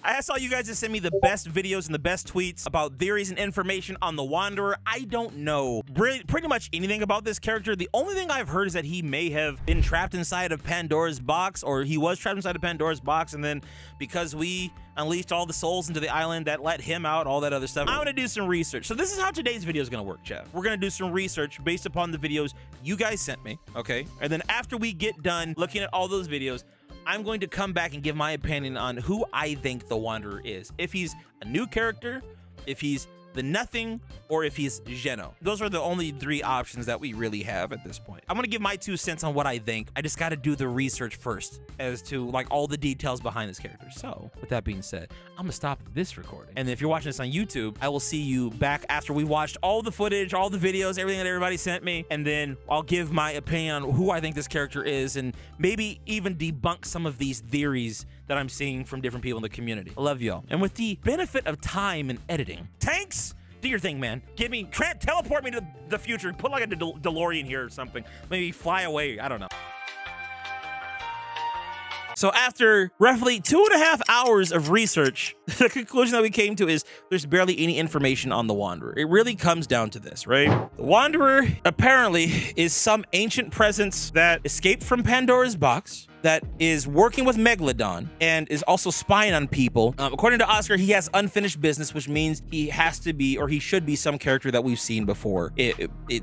I asked all you guys to send me the best videos and the best tweets about theories and information on the Wanderer. I don't know pretty much anything about this character. The only thing I've heard is that he may have been trapped inside of Pandora's box, or he was trapped inside of Pandora's box, and then because we unleashed all the souls into the island, that let him out, all that other stuff. I'm gonna do some research. So this is how today's video is gonna work, chat. We're gonna do some research based upon the videos you guys sent me, okay? And then after we get done looking at all those videos, I'm going to come back and give my opinion on who I think the Wanderer is. If he's a new character, if he's the Nothing, or if he's Geno. Those are the only three options that we really have at this point. I'm gonna give my 2 cents on what I think. I just gotta do the research first as to like all the details behind this character. So with that being said, I'm gonna stop this recording. And if you're watching this on YouTube, I will see you back after we watched all the footage, all the videos, everything that everybody sent me. And then I'll give my opinion on who I think this character is, and maybe even debunk some of these theories that I'm seeing from different people in the community. I love y'all. And with the benefit of time and editing, Tanks, do your thing, man. Teleport me to the future. Put like a DeLorean here or something. Maybe fly away. I don't know. So after roughly 2.5 hours of research, the conclusion that we came to is there's barely any information on the Wanderer. It really comes down to this, right? The Wanderer apparently is some ancient presence that escaped from Pandora's box, that is working with Megalodon and is also spying on people. According to Oscar, he has unfinished business, which means he has to be, or he should be, some character that we've seen before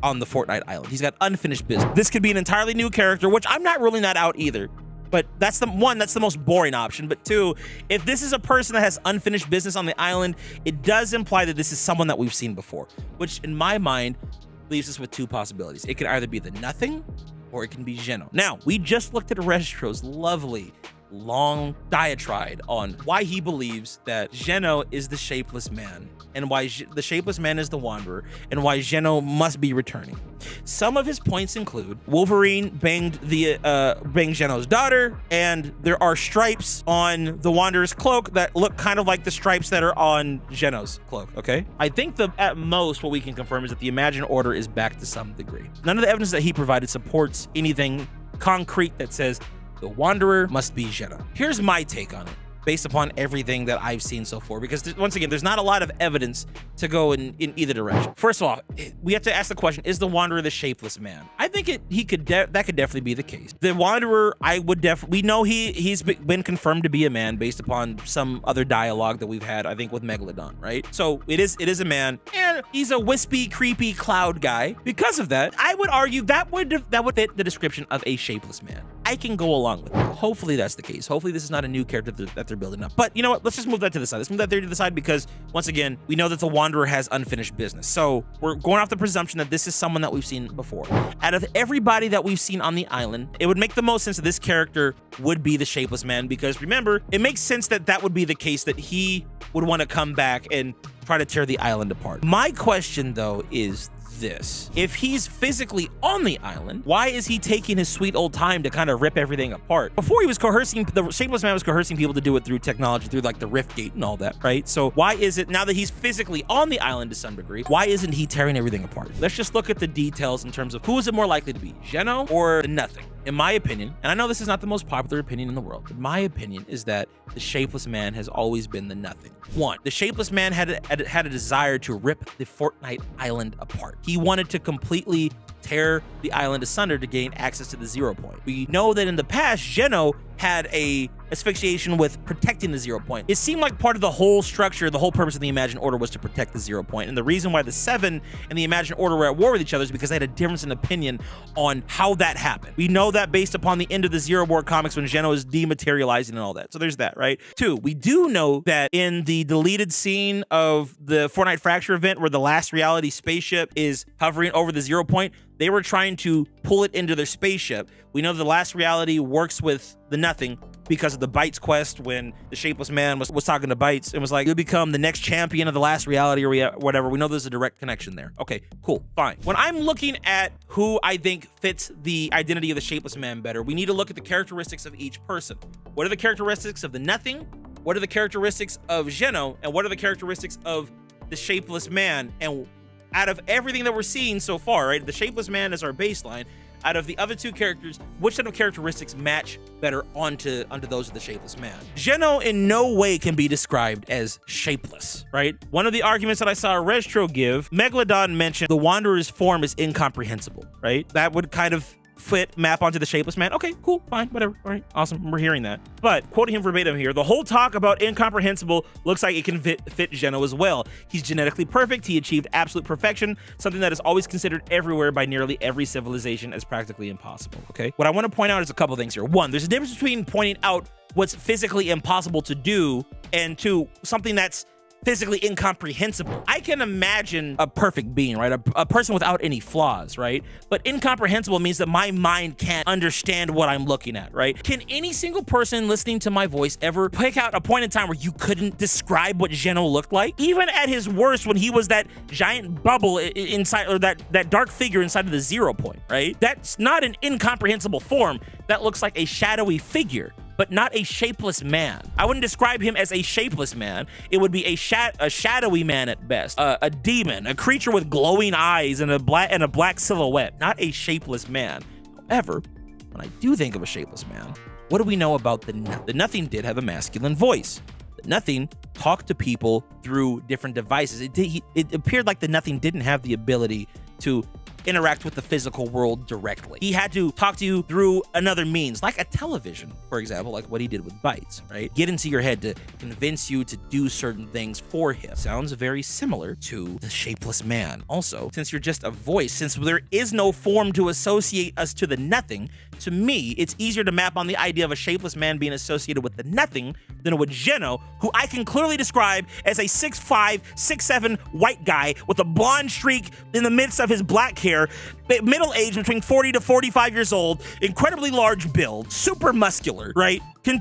on the Fortnite Island. He's got unfinished business. This could be an entirely new character, which I'm not ruling that out either. But that's the one, that's the most boring option. But 2, if this is a person that has unfinished business on the island, it does imply that this is someone that we've seen before, which in my mind leaves us with 2 possibilities. It could either be the Nothing, or it can be Geno. Now, we just looked at Restro's lovely, long diatribe on why he believes that Geno is the Shapeless Man, and why the Shapeless Man is the Wanderer, and why Geno must be returning. Some of his points include Wolverine banged Geno's daughter, and there are stripes on the Wanderer's cloak that look kind of like the stripes that are on Geno's cloak, okay? I think at most what we can confirm is that the Imagine Order is back to some degree. None of the evidence that he provided supports anything concrete that says the Wanderer must be Geno. Here's my take on it, based upon everything that I've seen so far, because once again, there's not a lot of evidence to go in either direction. First of all, we have to ask the question, is the Wanderer the Shapeless Man? I think that could definitely be the case. The Wanderer, we know he's been confirmed to be a man based upon some other dialogue that we've had, I think, with Megalodon, right? So it is a man, and he's a wispy, creepy cloud guy. Because of that, I would argue that would fit the description of a Shapeless Man. I can go along with that. Hopefully that's the case. Hopefully this is not a new character that they're building up. But you know what? Let's just move that to the side. Let's move that theory to the side, because once again, we know that the Wanderer has unfinished business. So we're going off the presumption that this is someone that we've seen before. Out of everybody that we've seen on the island, it would make the most sense that this character would be the Shapeless Man, because remember, it makes sense that that would be the case, that he would want to come back and try to tear the island apart. My question though is this: if he's physically on the island, why is he taking his sweet old time to kind of rip everything apart? Before, he was coercing, the Shapeless Man was coercing people to do it through technology, through like the Rift Gate and all that, right? So why is it, now that he's physically on the island to some degree, why isn't he tearing everything apart? Let's just look at the details in terms of who is it more likely to be, Geno or the Nothing? In my opinion, and I know this is not the most popular opinion in the world, but my opinion is that the Shapeless Man has always been the Nothing. 1, the Shapeless Man had a desire to rip the Fortnite Island apart. He wanted to completely tear the island asunder to gain access to the 0 point. We know that in the past, Geno had a asphyxiation with protecting the 0 point. It seemed like part of the whole structure, the whole purpose of the Imagine Order was to protect the 0 point. And the reason why the 7 and the Imagine Order were at war with each other is because they had a difference in opinion on how that happened. We know that based upon the end of the Zero War comics when Geno is dematerializing and all that. So there's that, right? 2, we do know that in the deleted scene of the Fortnite Fracture event where the last reality spaceship is hovering over the 0 point, they were trying to pull it into their spaceship. We know the last reality works with the Nothing because of the Bytes quest, when the Shapeless Man was talking to Bytes and was like, you'll become the next champion of the last reality or whatever. We know there's a direct connection there. Okay, cool, fine. When I'm looking at who I think fits the identity of the Shapeless Man better, we need to look at the characteristics of each person. What are the characteristics of the Nothing? What are the characteristics of Geno? And what are the characteristics of the Shapeless Man? And out of everything that we're seeing so far, right, the Shapeless Man is our baseline. out of the other two characters, which set of characteristics match better onto those of the Shapeless Man. Geno in no way can be described as shapeless, right? One of the arguments that I saw Restro give, Megalodon mentioned the Wanderer's form is incomprehensible, right? That would kind of map onto the Shapeless Man. Okay, cool, fine, whatever. All right, awesome, we're hearing that. But quoting him verbatim here, the whole talk about incomprehensible looks like it can fit Geno as well. He's genetically perfect. He achieved absolute perfection, something that is always considered everywhere by nearly every civilization as practically impossible, okay? What I want to point out is a couple things here. One, there's a difference between pointing out what's physically impossible to do and two, something that's physically incomprehensible. I can imagine a perfect being, right? A person without any flaws, right? But incomprehensible means that my mind can't understand what I'm looking at, right? Can any single person listening to my voice ever pick out a point in time where you couldn't describe what Geno looked like? Even at his worst, when he was that giant bubble inside, or that dark figure inside of the 0 point, right? That's not an incomprehensible form. That looks like a shadowy figure, but not a shapeless man. I wouldn't describe him as a shapeless man. It would be a shadowy man at best, a demon, a creature with glowing eyes and a black silhouette, not a shapeless man. However, when I do think of a shapeless man, what do we know about the Nothing? The Nothing did have a masculine voice. The Nothing talked to people through different devices. It appeared like the Nothing didn't have the ability to interact with the physical world directly. He had to talk to you through another means, like a television, for example, like what he did with Bites, right? Get into your head to convince you to do certain things for him. Sounds very similar to the Shapeless Man. Also, since you're just a voice, since there is no form to associate us to the Nothing, to me, it's easier to map on the idea of a Shapeless Man being associated with the Nothing than with Geno, who I can clearly describe as a 6'5", 6'7" white guy with a blonde streak in the midst of his black hair, middle-aged, between 40 to 45 years old, incredibly large build, super muscular, right? Can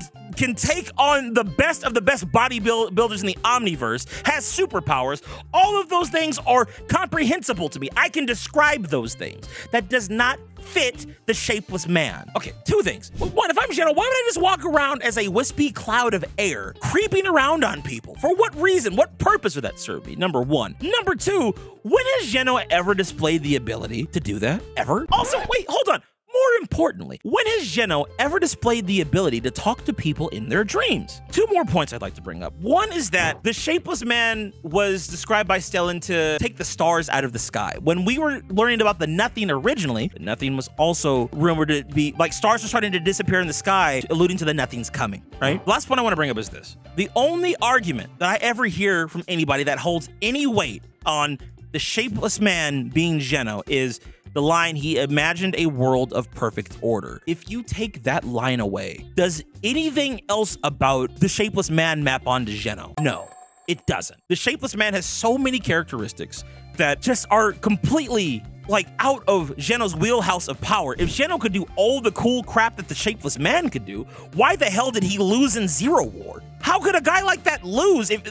take on the best of the best bodybuilders in the Omniverse, has superpowers. All of those things are comprehensible to me. I can describe those things. That does not fit the Shapeless Man. Okay, two things. One, if I'm Geno, why would I just walk around as a wispy cloud of air, creeping around on people? For what reason? What purpose would that serve me? Number one. Number two, when has Geno ever displayed the ability to do that? Ever? Also, wait, hold on. More importantly, when has Geno ever displayed the ability to talk to people in their dreams? Two more points I'd like to bring up. One is that the Shapeless Man was described by Stellan to take the stars out of the sky. When we were learning about the Nothing originally, the Nothing was also rumored to be, like, stars were starting to disappear in the sky, alluding to the Nothing's coming, right? The last point I want to bring up is this. The only argument that I ever hear from anybody that holds any weight on the Shapeless Man being Geno is the line, he imagined a world of perfect order. If you take that line away, does anything else about the Shapeless Man map onto Geno? No, it doesn't. The Shapeless Man has so many characteristics that just are completely, like, out of Geno's wheelhouse of power. If Geno could do all the cool crap that the Shapeless Man could do, why the hell did he lose in Zero War? How could a guy like that lose? It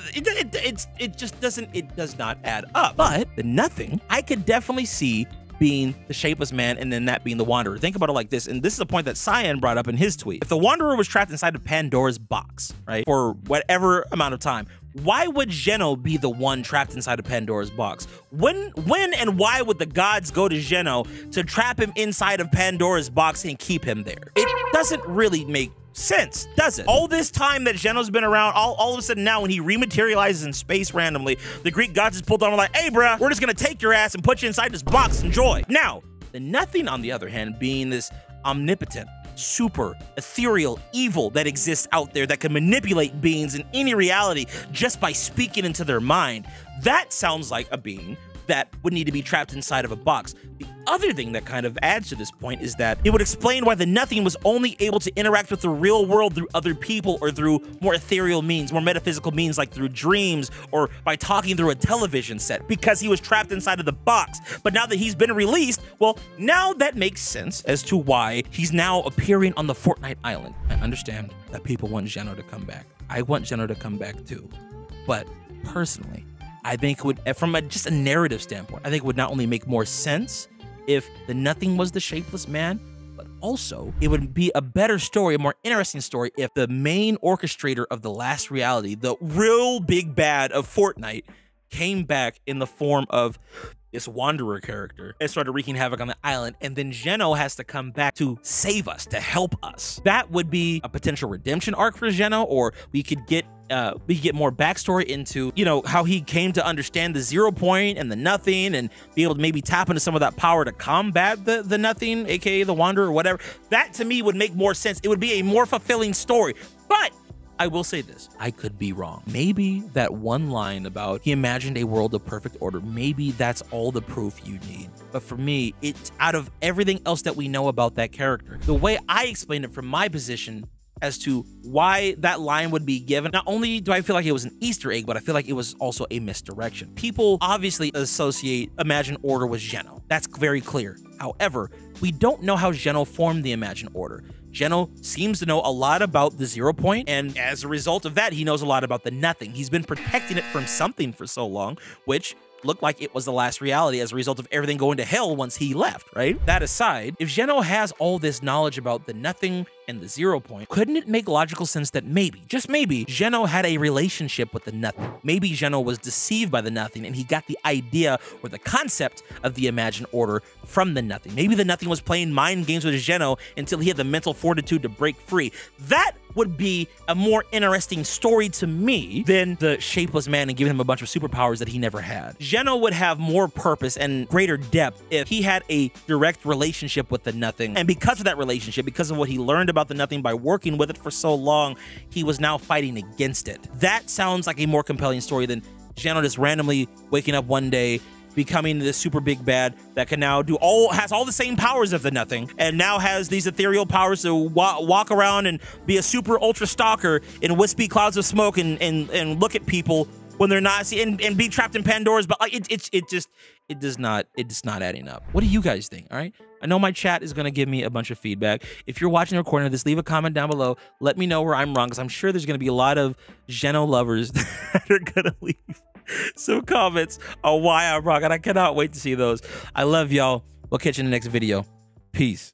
does not add up. But the Nothing, I could definitely see being the Shapeless Man and then that being the Wanderer. Think about it like this, and this is a point that Cyan brought up in his tweet. If the Wanderer was trapped inside of Pandora's box, right, for whatever amount of time, why would Geno be the one trapped inside of Pandora's box? When and why would the gods go to Geno to trap him inside of Pandora's box and keep him there? It doesn't really make sense, does it? All this time that Geno's been around, all of a sudden now when he rematerializes in space randomly, the Greek gods just pulled on him like, hey bruh, we're just gonna take your ass and put you inside this box, enjoy. Now, the Nothing, on the other hand, being this omnipotent, super ethereal evil that exists out there that can manipulate beings in any reality just by speaking into their mind, that sounds like a being that would need to be trapped inside of a box. The other thing that kind of adds to this point is that it would explain why the Nothing was only able to interact with the real world through other people or through more ethereal means, more metaphysical means, like through dreams or by talking through a television set, because he was trapped inside of the box. But now that he's been released, well, now that makes sense as to why he's now appearing on the Fortnite Island. I understand that people want Geno to come back. I want Geno to come back too. But personally, I think it would, from just a narrative standpoint, I think it would not only make more sense if the Nothing was the Shapeless Man, but also it would be a better story, a more interesting story, if the main orchestrator of the last reality, the real big bad of Fortnite, came back in the form of this Wanderer character, and started wreaking havoc on the island, and then Geno has to come back to save us, to help us. That would be a potential redemption arc for Geno, or we could get more backstory into, you know, how he came to understand the 0 point and the nothing, and be able to maybe tap into some of that power to combat the nothing, aka the Wanderer or whatever. That to me would make more sense. It would be a more fulfilling story. But I will say this, I could be wrong. Maybe that one line about he imagined a world of perfect order, maybe that's all the proof you need. But for me, it's out of everything else that we know about that character, the way I explained it from my position as to why that line would be given, not only do I feel like it was an Easter egg, but I feel like it was also a misdirection. People obviously associate Imagined Order with Geno. That's very clear. However, we don't know how Geno formed the Imagined Order. Geno seems to know a lot about the 0 point, and as a result of that, he knows a lot about the nothing. He's been protecting it from something for so long, which looked like it was the last reality as a result of everything going to hell once he left, right? That aside, if Geno has all this knowledge about the nothing and the 0 point, couldn't it make logical sense that maybe, just maybe, Geno had a relationship with the nothing? Maybe Geno was deceived by the nothing and he got the idea or the concept of the Imagined Order from the nothing. Maybe the nothing was playing mind games with Geno until he had the mental fortitude to break free. That would be a more interesting story to me than the Shapeless Man and giving him a bunch of superpowers that he never had. Geno would have more purpose and greater depth if he had a direct relationship with the nothing. And because of that relationship, because of what he learned about the nothing by working with it for so long, he was now fighting against it. That sounds like a more compelling story than Geno just randomly waking up one day, becoming this super big bad that can now has all the same powers of the nothing, and now has these ethereal powers to walk around and be a super ultra stalker in wispy clouds of smoke and look at people when they're not, and be trapped in Pandora's, but like it does not adding up. What do you guys think? All right, I know my chat is gonna give me a bunch of feedback. If you're watching the recording of this, leave a comment down below. Let me know where I'm wrong, because I'm sure there's gonna be a lot of Geno lovers that are gonna leave some comments on why I'm wrong, and I cannot wait to see those. I love y'all. We'll catch you in the next video. Peace.